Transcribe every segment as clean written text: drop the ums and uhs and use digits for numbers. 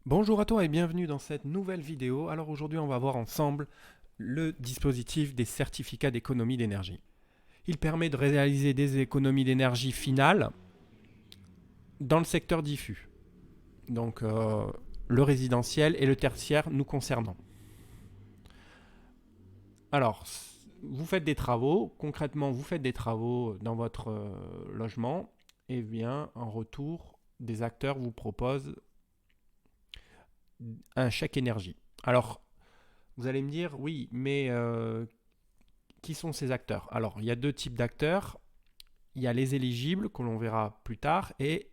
Bonjour à toi et bienvenue dans cette nouvelle vidéo. Alors aujourd'hui on va voir ensemble le dispositif des certificats d'économie d'énergie. Il permet de réaliser des économies d'énergie finales dans le secteur diffus, donc le résidentiel et le tertiaire nous concernant. Alors, vous faites des travaux, concrètement vous faites des travaux dans votre logement et bien en retour des acteurs vous proposent un chèque énergie. Alors vous allez me dire oui mais qui sont ces acteurs? Alors, il y a deux types d'acteurs. Il y a les éligibles, que l'on verra plus tard, et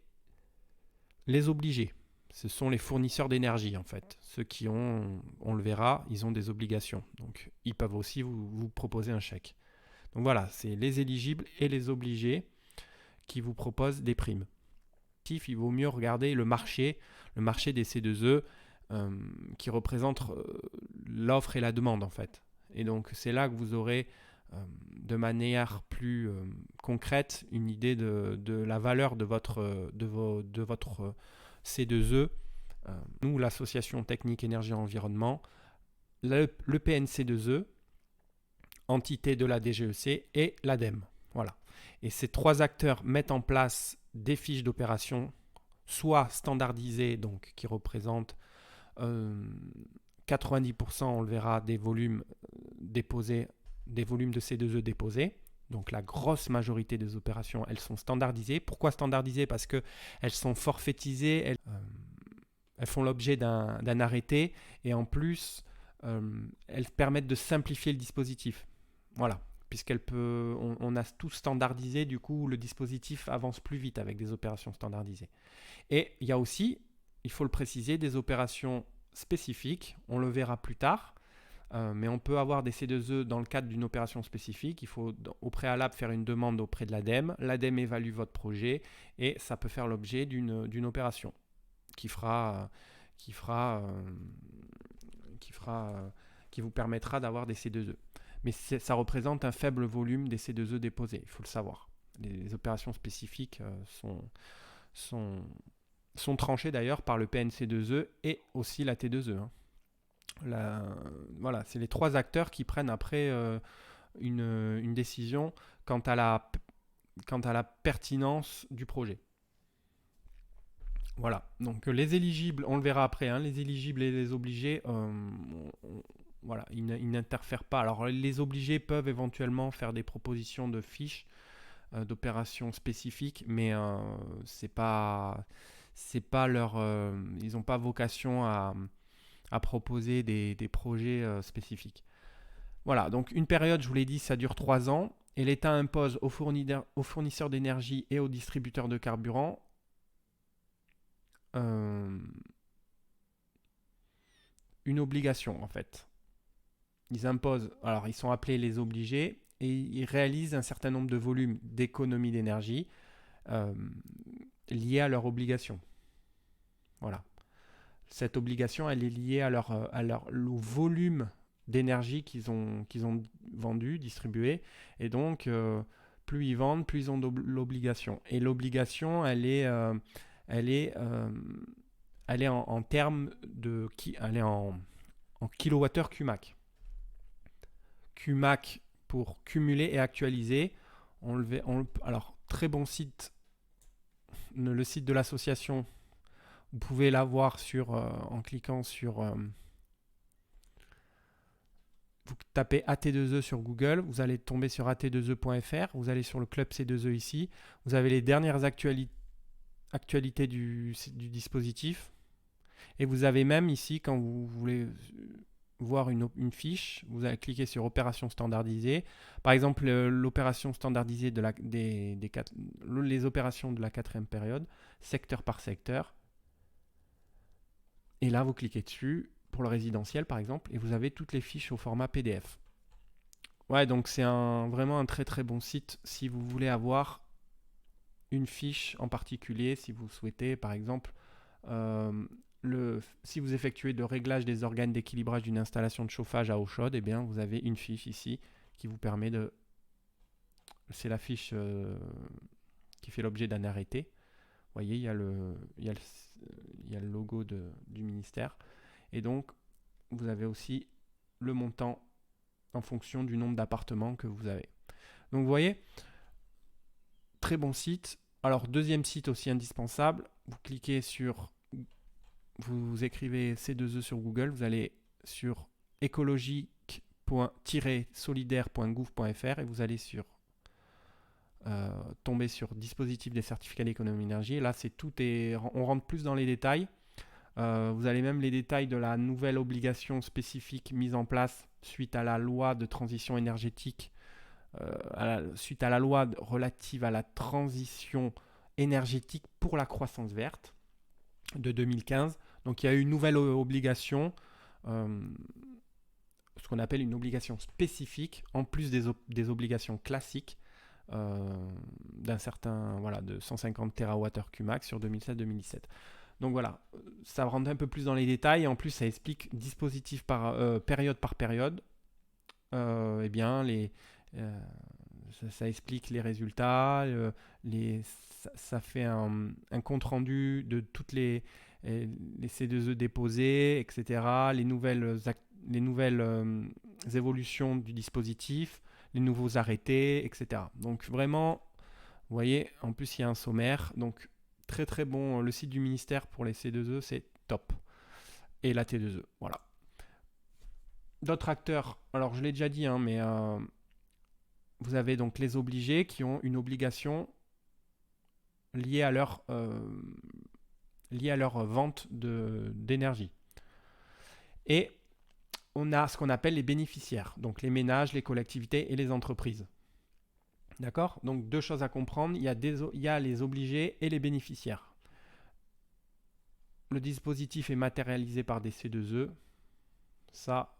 les obligés. Ce sont les fournisseurs d'énergie, en fait. Ceux qui ont, on le verra, ils ont des obligations. Donc, ils peuvent aussi vous proposer un chèque. Donc voilà, c'est les éligibles et les obligés qui vous proposent des primes. Il vaut mieux regarder le marché des C2E, qui représente l'offre et la demande, en fait. Et donc, c'est là que vous aurez de manière plus concrète une idée de la valeur de votre C2E. Nous, l'association technique énergie environnement, le PNC2E, entité de la DGEC et l'ADEME. Voilà. Et ces trois acteurs mettent en place des fiches d'opération, soit standardisées, donc qui représentent 90%, on le verra, des volumes déposés, des volumes de C2E déposés. Donc la grosse majorité des opérations, elles sont standardisées. Pourquoi standardisées? Parce qu'elles sont forfaitisées, elles font l'objet d'un arrêté et en plus, elles permettent de simplifier le dispositif. Voilà, on a tout standardisé, du coup le dispositif avance plus vite avec des opérations standardisées. Et il y a aussi, il faut le préciser, des opérations spécifiques, on le verra plus tard, mais on peut avoir des C2E dans le cadre d'une opération spécifique. Il faut au préalable faire une demande auprès de l'ADEME. L'ADEME évalue votre projet et ça peut faire l'objet d'une opération qui fera, qui fera, qui fera, qui vous permettra d'avoir des C2E. Mais ça représente un faible volume des C2E déposés, il faut le savoir. Les opérations spécifiques sont, sont tranchées d'ailleurs par le PNC2E et aussi la T2E. Hein. La, voilà, c'est les trois acteurs qui prennent après une décision quant à la pertinence du projet. Voilà, donc les éligibles, on le verra après, hein, les éligibles et les obligés, voilà, ils n'interfèrent pas. Alors les obligés peuvent éventuellement faire des propositions de fiches d'opérations spécifiques, mais c'est pas leur, ils n'ont pas vocation à proposer des projets spécifiques. Voilà, donc une période, je vous l'ai dit, ça dure 3 ans, et l'État impose aux fournisseurs d'énergie et aux distributeurs de carburant euh, une obligation en fait. Ils imposent, alors ils sont appelés les obligés, et ils réalisent un certain nombre de volumes d'économie d'énergie euh, liés à leur obligation. Voilà. Cette obligation, elle est liée au volume d'énergie qu'ils ont vendu, distribué. Et donc, plus ils vendent, plus ils ont l'obligation. Et l'obligation, elle est, euh, elle est en termes de... Elle est en kilowattheure QMAC. QMAC pour cumuler et actualiser. Alors, très bon site, le site de l'association. Vous pouvez l'avoir en cliquant sur... vous tapez AT2E sur Google, vous allez tomber sur at2e.fr, vous allez sur le club C2E ici, vous avez les dernières actualités du dispositif, et vous avez même ici, quand vous voulez voir une fiche, vous allez cliquer sur opération standardisée. Par exemple, l'opération standardisée les opérations de la quatrième période, secteur par secteur. Et là, vous cliquez dessus pour le résidentiel, par exemple, et vous avez toutes les fiches au format PDF. Ouais, donc c'est vraiment un très très bon site si vous voulez avoir une fiche en particulier, si vous souhaitez, par exemple, euh, si vous effectuez le réglage des organes d'équilibrage d'une installation de chauffage à eau chaude, eh bien, vous avez une fiche ici qui vous permet de... C'est la fiche qui fait l'objet d'un arrêté. voyez, il y a le logo du ministère. Et donc, vous avez aussi le montant en fonction du nombre d'appartements que vous avez. Donc, vous voyez, très bon site. Alors, deuxième site aussi indispensable, vous écrivez C2E sur Google, vous allez sur écologique-solidaire.gouv.fr et vous allez tomber sur dispositif des certificats d'économie d'énergie. Et là, on rentre plus dans les détails. Vous avez même les détails de la nouvelle obligation spécifique mise en place suite à la loi de transition énergétique, suite à la loi relative à la transition énergétique pour la croissance verte de 2015. Donc il y a eu une nouvelle obligation, ce qu'on appelle une obligation spécifique, en plus des obligations classiques d'un certain, de 150 TWh Qmax sur 2016-2017. Donc voilà, ça rentre un peu plus dans les détails et en plus ça explique dispositif période par période. Eh bien, ça explique les résultats, ça fait un compte rendu de toutes les C2E déposées, etc., les nouvelles évolutions du dispositif, les nouveaux arrêtés, etc. Donc vraiment, vous voyez, en plus il y a un sommaire, donc très très bon. Le site du ministère pour les C2E, c'est top. Et la T2E, voilà. D'autres acteurs, alors je l'ai déjà dit, mais vous avez donc les obligés qui ont une obligation liée à leur vente d'énergie. Et on a ce qu'on appelle les bénéficiaires, donc les ménages, les collectivités et les entreprises. D'accord? Donc deux choses à comprendre, il y a les obligés et les bénéficiaires. Le dispositif est matérialisé par des C2E, ça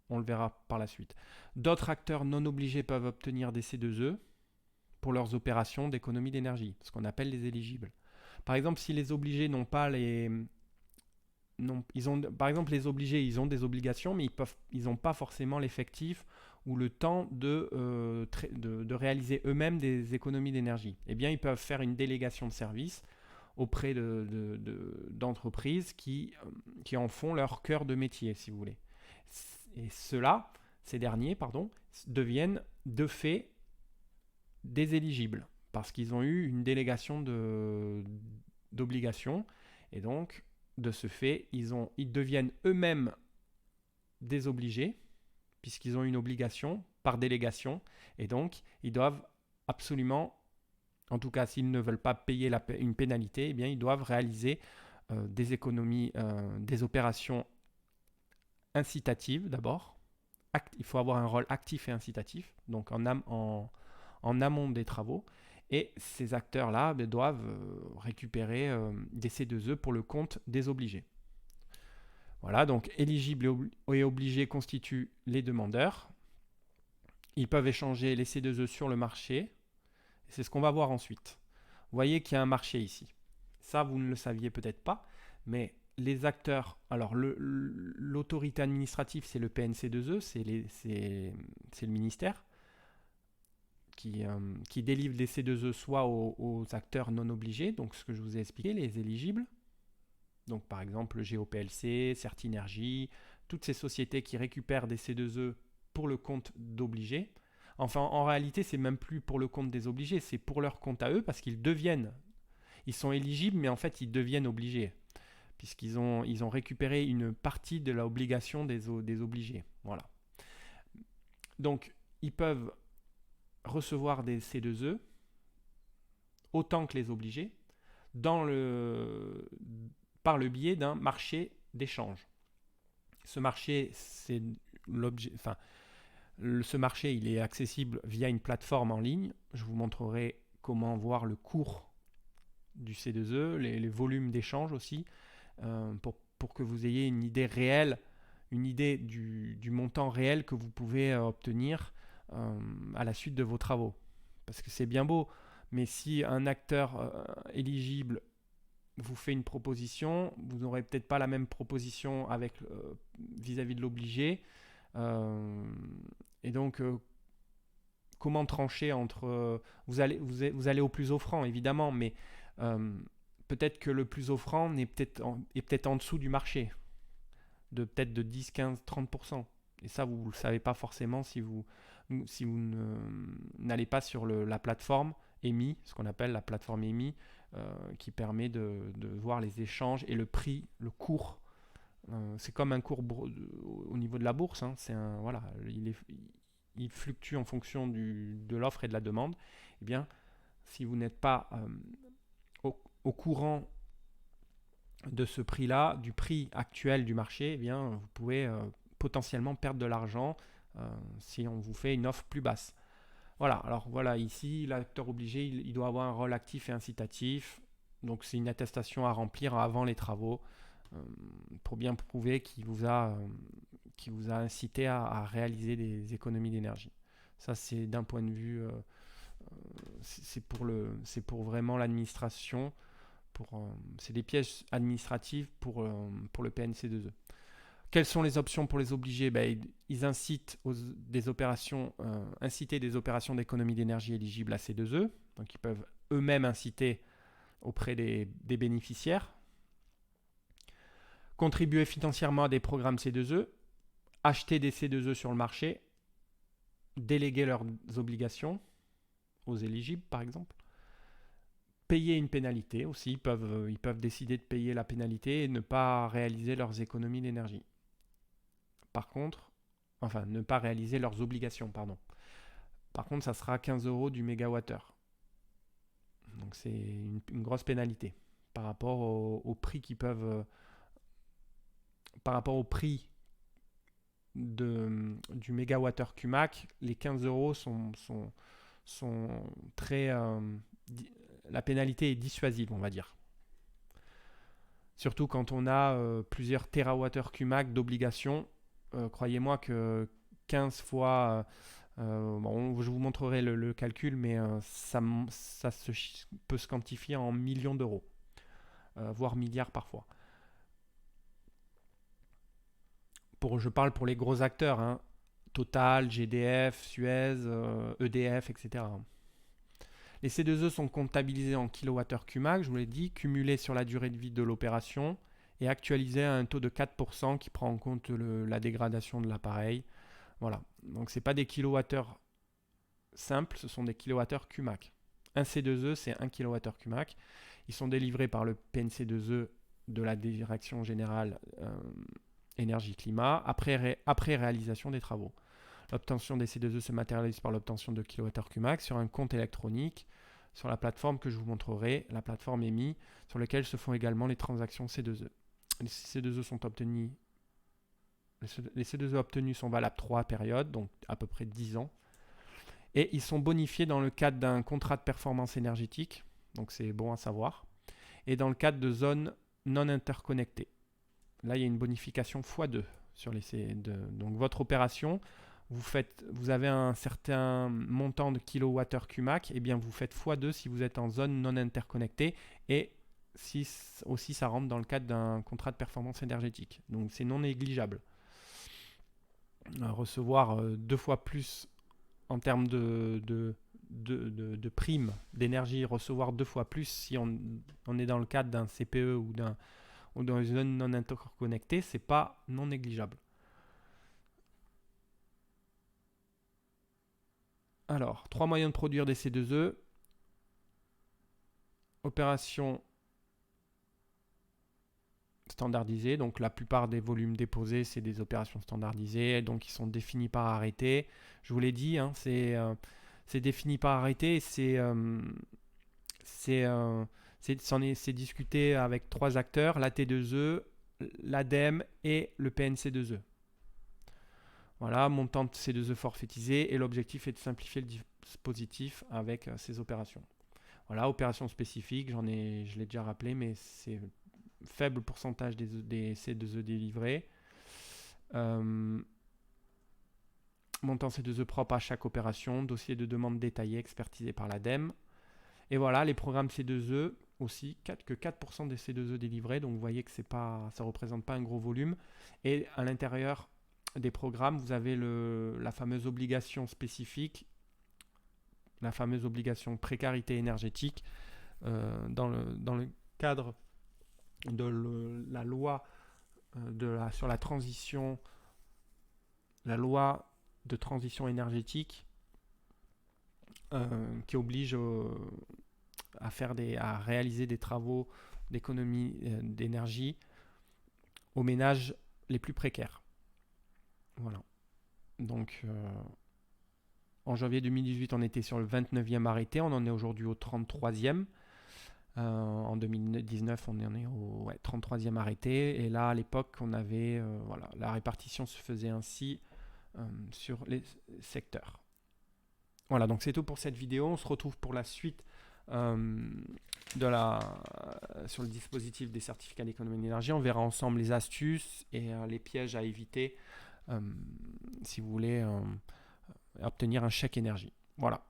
on le verra par la suite. D'autres acteurs non obligés peuvent obtenir des C2E pour leurs opérations d'économie d'énergie, ce qu'on appelle les éligibles. Par exemple, si les obligés n'ont pas par exemple, les obligés, ils ont des obligations, mais ils n'ont pas forcément l'effectif ou le temps de réaliser eux-mêmes des économies d'énergie. Eh bien, ils peuvent faire une délégation de service auprès d'entreprises qui en font leur cœur de métier, si vous voulez. Et ces derniers, deviennent de fait des éligibles parce qu'ils ont eu une délégation d'obligations et donc de ce fait, ils deviennent eux-mêmes des obligés puisqu'ils ont une obligation par délégation et donc ils doivent absolument, en tout cas s'ils ne veulent pas payer une pénalité, eh bien ils doivent réaliser des économies, des opérations incitatives d'abord. Il faut avoir un rôle actif et incitatif, donc en amont des travaux. Et ces acteurs-là doivent récupérer des C2E pour le compte des obligés. Voilà, donc éligibles et obligés constituent les demandeurs. Ils peuvent échanger les C2E sur le marché. C'est ce qu'on va voir ensuite. Vous voyez qu'il y a un marché ici. Ça, vous ne le saviez peut-être pas, mais les acteurs, alors l'autorité administrative, c'est le PNC2E, c'est le ministère qui délivre les C2E soit aux acteurs non obligés, donc ce que je vous ai expliqué, les éligibles, donc par exemple le GOPLC, Certinergie, toutes ces sociétés qui récupèrent des C2E pour le compte d'obligés. Enfin, en réalité, c'est même plus pour le compte des obligés, c'est pour leur compte à eux parce ils sont éligibles, mais en fait, ils deviennent obligés puisqu'ils ont récupéré une partie de l'obligation des obligés. Voilà. Donc, ils peuvent recevoir des C2E autant que les obligés par le biais d'un marché d'échange. Ce marché, ce marché, il est accessible via une plateforme en ligne. Je vous montrerai comment voir le cours du C2E, les volumes d'échange aussi, pour que vous ayez une idée réelle, une idée du montant réel que vous pouvez obtenir à la suite de vos travaux. Parce que c'est bien beau, mais si un acteur éligible vous fait une proposition, vous n'aurez peut-être pas la même proposition vis-à-vis de l'obligé. Et donc, comment trancher entre... vous allez au plus offrant, évidemment, mais peut-être que le plus offrant est peut-être en dessous du marché, peut-être de 10, 15, 30%. Et ça, vous ne le savez pas forcément si vous n'allez pas sur la plateforme EMI, ce qu'on appelle la plateforme EMI, qui permet de voir les échanges et le prix, le cours. C'est comme un cours au niveau de la bourse. Hein. Voilà, il fluctue en fonction de l'offre et de la demande. Eh bien, si vous n'êtes pas au courant de ce prix-là, du prix actuel du marché, eh bien, vous pouvez potentiellement perdre de l'argent si on vous fait une offre plus basse. Voilà, alors voilà, ici, l'acteur obligé, il doit avoir un rôle actif et incitatif. Donc, c'est une attestation à remplir avant les travaux pour bien prouver qu'il vous a incité à réaliser des économies d'énergie. Ça, c'est d'un point de vue, c'est pour vraiment l'administration. C'est des pièges administratifs pour le PNC2E. Quelles sont les options pour les obligés? Ils incitent des opérations d'économie d'énergie éligibles à C2E. Donc ils peuvent eux-mêmes inciter auprès des bénéficiaires. Contribuer financièrement à des programmes C2E. Acheter des C2E sur le marché. Déléguer leurs obligations aux éligibles par exemple. Payer une pénalité aussi, ils peuvent décider de payer la pénalité et ne pas réaliser leurs économies d'énergie. Par contre, ne pas réaliser leurs obligations, pardon. Par contre, ça sera 15 € du mégawattheure. Donc c'est une grosse pénalité par rapport au prix qu'ils peuvent, par rapport au prix du mégawattheure QMAC, les 15 € sont très la pénalité est dissuasive, on va dire. Surtout quand on a plusieurs TWh QMAC d'obligations. Croyez-moi que 15 fois, je vous montrerai le calcul, mais ça peut se quantifier en millions d'euros, voire milliards parfois. Je parle pour les gros acteurs, hein, Total, GDF, Suez, EDF, etc. Les C2E sont comptabilisés en kWh QMAC, je vous l'ai dit, cumulés sur la durée de vie de l'opération et actualisés à un taux de 4% qui prend en compte la dégradation de l'appareil. Voilà, donc ce n'est pas des kilowattheures simples, ce sont des kilowattheures QMAC. Un C2E, c'est 1 kWh QMAC. Ils sont délivrés par le PNC2E de la Direction Générale Énergie-Climat après réalisation des travaux. L'obtention des C2E se matérialise par l'obtention de kWh QMAC sur un compte électronique sur la plateforme que je vous montrerai, la plateforme EMI, sur laquelle se font également les transactions C2E. Les C2E obtenus sont valables 3 périodes, donc à peu près 10 ans. Et ils sont bonifiés dans le cadre d'un contrat de performance énergétique, donc c'est bon à savoir, et dans le cadre de zones non interconnectées. Là, il y a une bonification x2 sur les C2. Donc votre opération, vous avez un certain montant de kWh QMAC, et bien vous faites x2 si vous êtes en zone non interconnectée, et si aussi ça rentre dans le cadre d'un contrat de performance énergétique. Donc c'est non négligeable. Recevoir 2 fois plus en termes de primes d'énergie, recevoir 2 fois plus si on est dans le cadre d'un CPE ou dans une zone non interconnectée, c'est pas non négligeable. Alors, 3 moyens de produire des C2E. Opération standardisée, donc la plupart des volumes déposés, c'est des opérations standardisées, donc ils sont définis par arrêté. Je vous l'ai dit, hein, c'est défini par arrêté, c'est discuté avec 3 acteurs, la T2E, l'ADEME et le PNC2E. Voilà, montant de C2E forfaitisé, et l'objectif est de simplifier le dispositif avec ces opérations. Voilà, opérations spécifiques, je l'ai déjà rappelé, mais c'est faible pourcentage des C2E délivrés. Montant C2E propre à chaque opération, dossier de demande détaillé expertisé par l'ADEME. Et voilà, les programmes C2E aussi, que 4% des C2E délivrés, donc vous voyez que ça ne représente pas un gros volume. Et à l'intérieur des programmes, vous avez la fameuse obligation spécifique, la fameuse obligation précarité énergétique, dans cadre de la loi sur la transition, la loi de transition énergétique qui oblige à réaliser des travaux d'économie d'énergie aux ménages les plus précaires. Voilà. Donc, en janvier 2018, on était sur le 29e arrêté. On en est aujourd'hui au 33e. En 2019, on en est au 33e arrêté. Et là, à l'époque, on avait la répartition se faisait ainsi sur les secteurs. Voilà, donc c'est tout pour cette vidéo. On se retrouve pour la suite sur le dispositif des certificats d'économie d'énergie. On verra ensemble les astuces et les pièges à éviter si vous voulez obtenir un chèque énergie. Voilà.